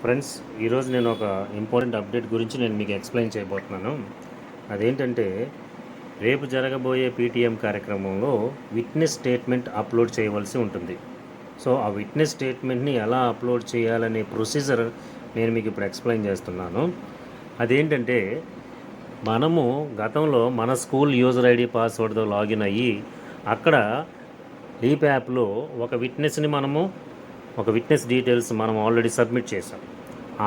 Friends, ఈరోజు నేను ఒక ఇంపార్టెంట్ అప్డేట్ గురించి నేను మీకు ఎక్స్ప్లెయిన్ చేయబోతున్నాను. అదేంటంటే, రేపు జరగబోయే పీటీఎం కార్యక్రమంలో విట్నెస్ స్టేట్మెంట్ అప్లోడ్ చేయవలసి ఉంటుంది. సో ఆ విట్నెస్ స్టేట్మెంట్ని ఎలా అప్లోడ్ చేయాలనే ప్రొసీజర్ నేను మీకు ఇప్పుడు ఎక్స్ప్లెయిన్ చేస్తున్నాను. అదేంటంటే, మనము గతంలో మన స్కూల్ యూజర్ ఐడి పాస్వర్డ్తో లాగిన్ అయ్యి అక్కడ లీప్ యాప్లో ఒక విట్నెస్ డీటెయిల్స్ మనం ఆల్రెడీ సబ్మిట్ చేసాం.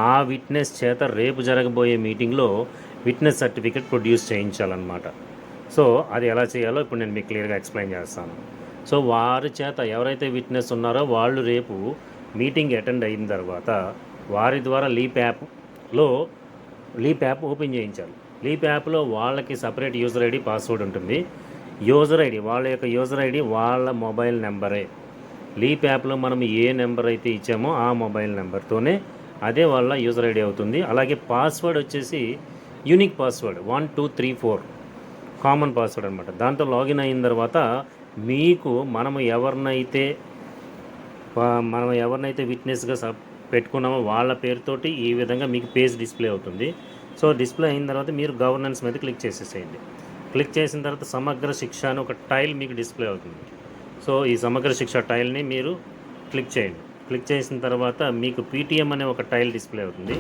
ఆ విట్నెస్ చేత రేపు జరగబోయే మీటింగ్లో విట్నెస్ సర్టిఫికెట్ ప్రొడ్యూస్ చేయించాలన్నమాట. సో అది ఎలా చేయాలో ఇప్పుడు నేను మీకు క్లియర్గా ఎక్స్ప్లెయిన్ చేస్తాను. సో వారి చేత ఎవరైతే విట్నెస్ ఉన్నారో వాళ్ళు రేపు మీటింగ్ అటెండ్ అయిన తర్వాత వారి ద్వారా లీప్ యాప్ ఓపెన్ చేయించాలి. లీప్ యాప్లో వాళ్ళకి సపరేట్ యూజర్ ఐడి పాస్వర్డ్ ఉంటుంది. వాళ్ళ యొక్క యూజర్ ఐడి వాళ్ళ మొబైల్ నెంబరే. లీప్ యాప్లో మనం ఏ నెంబర్ అయితే ఇచ్చామో ఆ మొబైల్ నెంబర్తోనే అదే వాళ్ళ యూజర్ ఐడి అవుతుంది. అలాగే పాస్వర్డ్ వచ్చేసి యూనిక్ పాస్వర్డ్ 1234 కామన్ పాస్వర్డ్ అనమాట. దాంతో లాగిన్ అయిన తర్వాత మీకు మనం ఎవరినైతే విట్నెస్గా పెట్టుకున్నామో వాళ్ళ పేరుతోటి ఈ విధంగా మీకు పేజ్ డిస్ప్లే అవుతుంది. సో డిస్ప్లే అయిన తర్వాత మీరు గవర్నెన్స్ మీద క్లిక్ చేసేసేయండి. క్లిక్ చేసిన తర్వాత సమగ్ర శిక్ష అని ఒక టైల్ మీకు డిస్ప్లే అవుతుంది. సో ఈ సమగ్ర శిక్ష టైల్ని మీరు క్లిక్ చేయండి. క్లిక్ చేసిన తర్వాత మీకు పీటీఎం అనే ఒక టైల్ డిస్ప్లే అవుతుంది.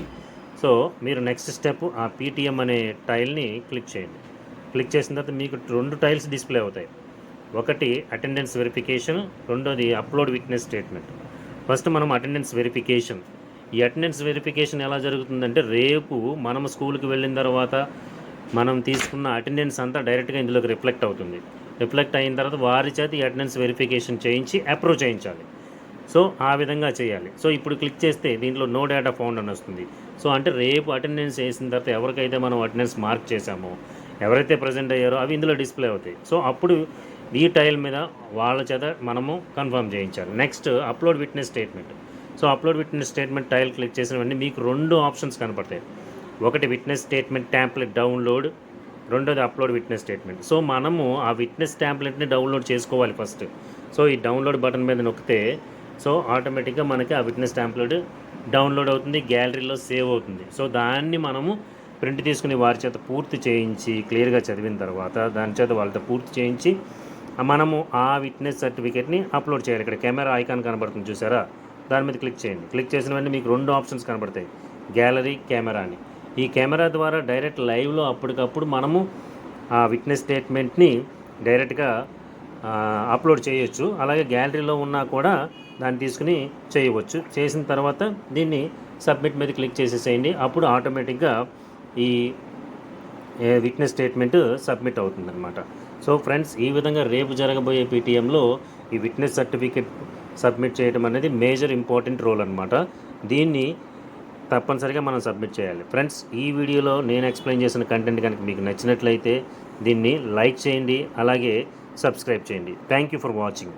సో మీరు నెక్స్ట్ స్టెప్ ఆ పీటీఎం అనే టైల్ని క్లిక్ చేయండి. క్లిక్ చేసిన తర్వాత మీకు 2 టైల్స్ డిస్ప్లే అవుతాయి. ఒకటి అటెండెన్స్ వెరిఫికేషన్, రెండోది అప్లోడ్ విట్నెస్ స్టేట్మెంట్. ఫస్ట్ మనం అటెండెన్స్ వెరిఫికేషన్. ఈ అటెండెన్స్ వెరిఫికేషన్ ఎలా జరుగుతుందంటే, రేపు మనం స్కూల్కి వెళ్ళిన తర్వాత మనం తీసుకున్న అటెండెన్స్ అంతా డైరెక్ట్గా ఇందులోకి రిఫ్లెక్ట్ అవుతుంది. రిఫ్లెక్ట్ అయిన తర్వాత వారి చేత ఈ అటెండెన్స్ వెరిఫికేషన్ చేయించి అప్రూవ్ చేయించాలి. సో ఆ విధంగా చేయాలి. సో ఇప్పుడు క్లిక్ చేస్తే దీంట్లో నో డేటా ఫౌండ్ అని వస్తుంది. సో అంటే రేపు అటెండెన్స్ వేసిన తర్వాత ఎవరికైతే మనం అటెండెన్స్ మార్క్ చేశామో, ఎవరైతే ప్రజెంట్ అయ్యారో అవి ఇందులో డిస్ప్లే అవుతాయి. సో అప్పుడు ఈ టైల్ మీద వాళ్ళ చేత మనము కన్ఫర్మ్ చేయించాలి. Next upload witness statement. So upload witness statement tile click చేసిన వెంటనే మీకు 2 ఆప్షన్స్ కనపడతాయి. ఒకటి విట్నెస్ స్టేట్మెంట్ టెంప్లెట్ డౌన్లోడ్, రెండోది అప్లోడ్ విట్నెస్ స్టేట్మెంట్. సో మనము ఆ విట్నెస్ టెంప్లెట్ని డౌన్లోడ్ చేసుకోవాలి ఫస్ట్. సో ఈ డౌన్లోడ్ బటన్ మీద నొక్కితే సో ఆటోమేటిక్గా మనకి ఆ విట్నెస్ టెంప్లెట్ డౌన్లోడ్ అవుతుంది, గ్యాలరీలో సేవ్ అవుతుంది. సో దాన్ని మనము ప్రింట్ తీసుకుని వారి చేత పూర్తి చేయించి క్లియర్గా చదివిన తర్వాత దాని చేత వాళ్ళతో పూర్తి చేయించి మనము ఆ విట్నెస్ సర్టిఫికేట్ని అప్లోడ్ చేయాలి. ఇక్కడ కెమెరా ఐకాన్ కనబడుతుంది చూసారా, దాని మీద క్లిక్ చేయండి. క్లిక్ చేసిన వెంటనే మీకు 2 ఆప్షన్స్ కనబడతాయి, గ్యాలరీ, కెమెరా అని. ఈ కెమెరా ద్వారా డైరెక్ట్ లైవ్లో అప్పటికప్పుడు మనము ఆ విట్నెస్ స్టేట్మెంట్ని డైరెక్ట్గా అప్లోడ్ చేయొచ్చు. అలాగే గ్యాలరీలో ఉన్నా కూడా దాన్ని తీసుకుని చేయవచ్చు. చేసిన తర్వాత దీన్ని సబ్మిట్ మీద క్లిక్ చేసేసేయండి. అప్పుడు ఆటోమేటిక్గా ఈ విట్నెస్ స్టేట్మెంట్ సబ్మిట్ అవుతుందన్నమాట. సో ఫ్రెండ్స్, ఈ విధంగా రేపు జరగబోయే పీటీఎంలో ఈ విట్నెస్ సర్టిఫికేట్ సబ్మిట్ చేయడం అనేది మేజర్ ఇంపార్టెంట్ రోల్ అనమాట. దీన్ని తప్పనిసరిగా మనం సబ్మిట్ చేయాలి. ఫ్రెండ్స్, ఈ వీడియోలో నేను ఎక్స్ప్లెయిన్ చేసిన కంటెంట్ కనుక మీకు నచ్చినట్లయితే దీన్ని లైక్ చేయండి, అలాగే సబ్స్క్రైబ్ చేయండి. Thank you for watching.